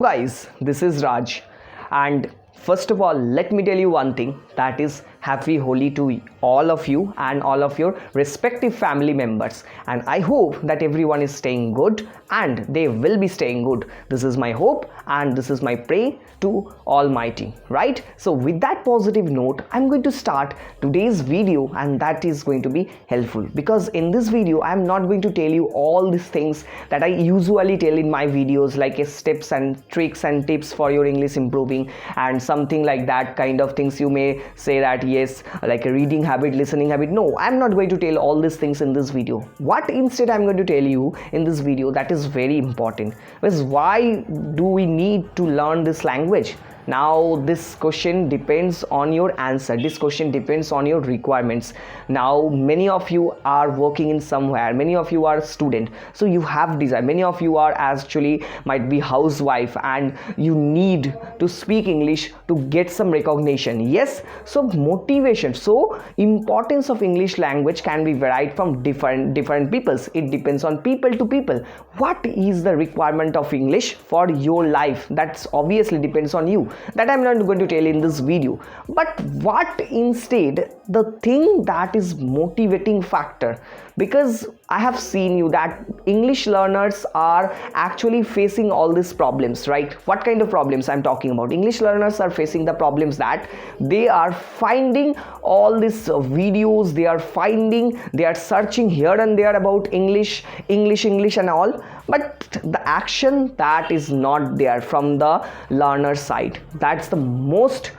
Guys, this is Raj, and first of all, let me tell you one thing, that is happy Holi to all of you and all of your respective family members. And I hope that everyone is staying good and they will be staying good. This is my hope and this is my prayer to Almighty, right? So, with that positive note, I'm going to start today's video, and that is going to be helpful because in this video, I'm not going to tell you all these things that I usually tell in my videos, like steps and tricks and tips for your English improving and something like that kind of things. You may say that yes, like a reading habit, listening habit. No, I'm not going to tell all these things in this video. What instead I'm going to tell you in this video, that is very important, is why do we need to learn this language? Now this question depends on your answer, this question depends on your requirements. Now many of you are working in somewhere, many of you are student, so you have desire, many of you are actually might be housewife and you need to speak English to get some recognition. Yes, so motivation, so importance of English language can be varied from different peoples. It depends on people to people. What is the requirement of English for your life? That's obviously depends on you, that I'm not going to tell in this video. But what instead the thing that is motivating factor, because I have seen you that English learners are actually facing all these problems, right? What kind of problems I'm talking about? English learners are facing the problems that they are finding all these videos, they are searching here and there about English and all, but the action that is not there from the learner side. That's the most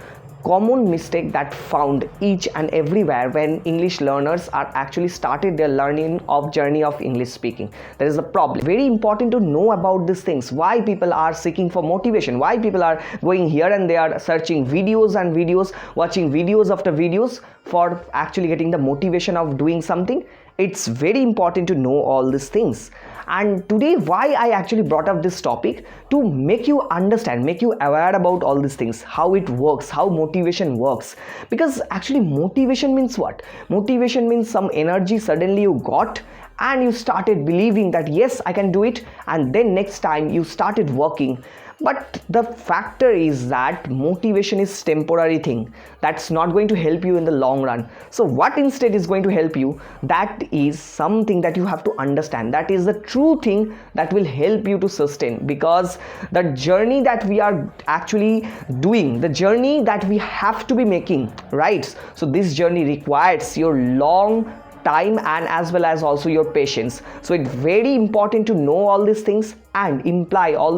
common mistake that found each and everywhere when English learners are actually started their learning of journey of English speaking. There is a problem. Very important to know about these things, why people are seeking for motivation, why people are going here and they are searching videos and videos, watching videos after videos for actually getting the motivation of doing something. It's very important to know all these things. And today, why I actually brought up this topic, to make you understand, make you aware about all these things, how it works, how motivation works. Because actually motivation means what? Motivation means some energy suddenly you got and you started believing that yes, I can do it, and then next time you started working. But the factor is that motivation is temporary thing, that's not going to help you in the long run. So what instead is going to help you, that is something that you have to understand, that is the true thing that will help you to sustain. Because the journey that we are actually doing, the journey that we have to be making, right? So this journey requires your long time and as well as also your patience. So it's very important to know all these things and implement all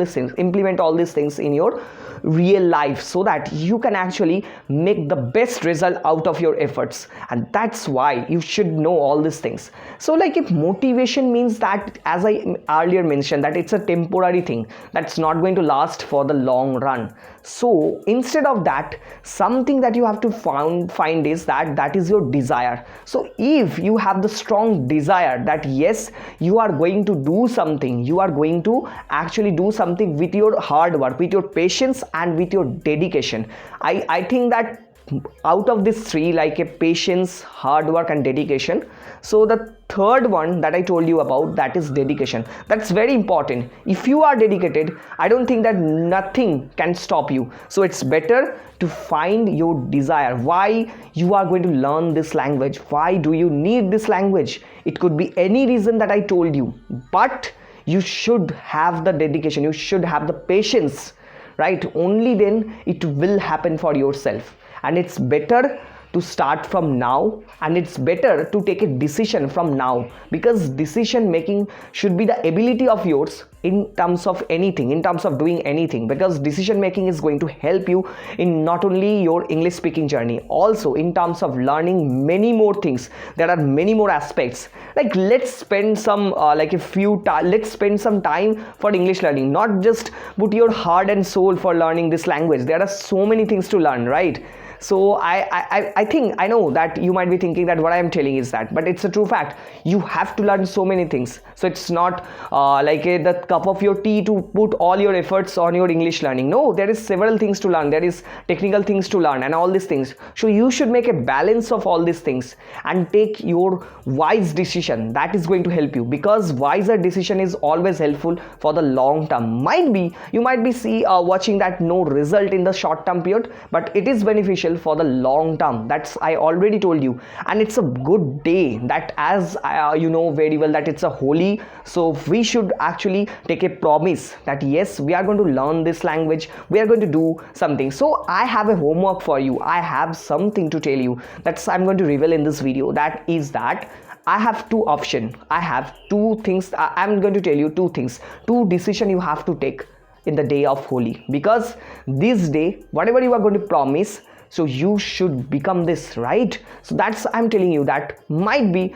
these things in your real life, so that you can actually make the best result out of your efforts. And that's why you should know all these things. So like, if motivation means that, as I earlier mentioned, that it's a temporary thing that's not going to last for the long run. So instead of that, something that you have to find is that is your desire. So if you have the strong desire that yes, you are going to do something, you are going to actually do something with your hard work, with your patience and with your dedication. I think that out of these three, like a patience, hard work and dedication, so the third one that I told you about, that is dedication. That's very important. If you are dedicated, I don't think that nothing can stop you. So it's better to find your desire, why you are going to learn this language, why do you need this language. It could be any reason that I told you, but you should have the dedication, you should have the patience, right? Only then it will happen for yourself. And it's better to start from now, and it's better to take a decision from now, because decision making should be the ability of yours in terms of anything, in terms of doing anything, because decision making is going to help you in not only your English speaking journey, also in terms of learning many more things. There are many more aspects. Like, let's spend some let's spend some time for English learning, not just put your heart and soul for learning this language. There are so many ththings to learn, right? So I think, I know that you might be thinking that what I am telling is that, but it's a true fact. You have to learn so many things. So it's not the cup of your tea to put all your efforts on your English learning. No, there is several things to learn, there is technical things to learn and all these things. So you should make a balance of all these things and take your wise decision. That is going to help you, because wiser decision is always helpful for the long term. You might be watching that no result in the short term period, but it is beneficial for the long term. That's I already told you. And it's a good day, that as you know very well that it's a Holi, so we should actually take a promise that yes, we are going to learn this language, we are going to do something. So I have a homework for you, I have something to tell you, that's I'm going to reveal in this video. That is that I have two options, I have two things. I'm going to tell you two things, two decisions you have to take in the day of Holi, because this day whatever you are going to promise, so you should become this, right? So that's I'm telling you, that might be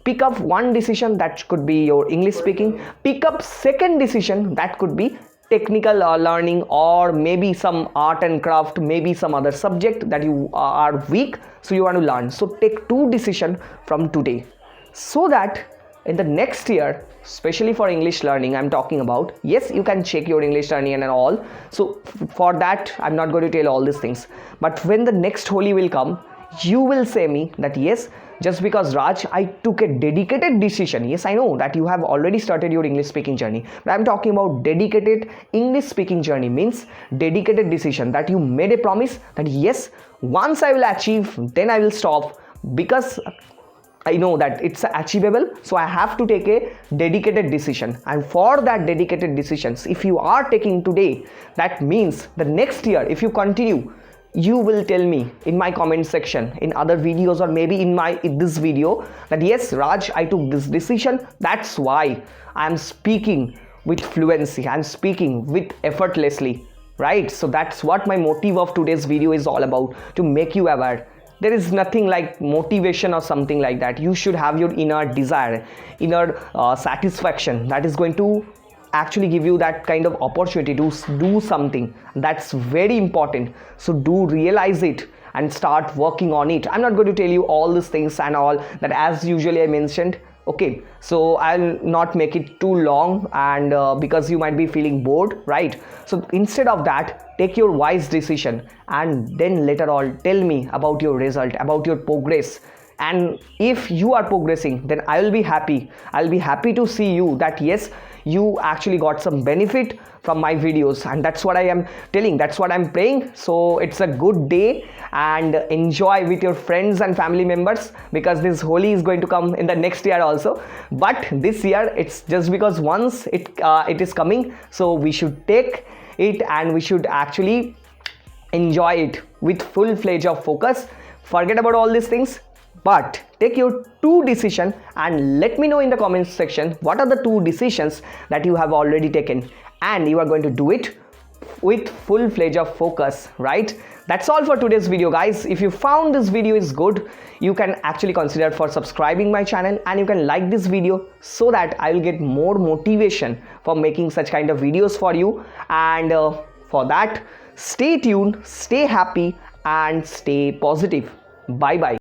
pick up one decision, that could be your English speaking, pick up second decision, that could be technical learning, or maybe some art and craft, maybe some other subject that you are weak, so you want to learn. So take two decisions from today, so that in the next year, especially for English learning I'm talking about, yes, you can check your English learning and all. So for that I'm not going to tell all these things, but when the next Holi will come, you will say me that yes, just because Raj, I took a dedicated decision. Yes, I know that you have already started your English speaking journey, but I'm talking about dedicated English speaking journey, means dedicated decision, that you made a promise that yes, once I will achieve, then I will stop, because I know that it's achievable. So I have to take a dedicated decision, and for that dedicated decisions, if you are taking today, that means the next year if you continue, you will tell me in my comment section, in other videos, or maybe in this video, that yes, Raj, I took this decision, that's why I am speaking with fluency, I'm speaking with effortlessly, right? So that's what my motive of today's video is all about, to make you aware. There is nothing like motivation or something like that. You should have your inner desire, inner satisfaction, that is going to actually give you that kind of opportunity to do something. That's very important. So do realize it and start working on it. I'm not going to tell you all these things and all that, as usually I mentioned. Okay, so I'll not make it too long, and because you might be feeling bored, right? So instead of that, take your wise decision, and then later on tell me about your result, about your progress. And if you are progressing, then I will be happy. I'll be happy to see you that yes, you actually got some benefit from my videos, and that's what I am telling, that's what I'm praying. So it's a good day, and enjoy with your friends and family members, because this Holi is going to come in the next year also, but this year it's just because once it is coming, so we should take it and we should actually enjoy it with full-fledged of focus. Forget about all these things, but take your two decisions and let me know in the comments section what are the two decisions that you have already taken, and you are going to do it with full-fledged of focus, right? That's all for today's video, guys. If you found this video is good, you can actually consider for subscribing my channel, and you can like this video, so that I will get more motivation for making such kind of videos for you. And for that, stay tuned, stay happy, and stay positive. Bye bye.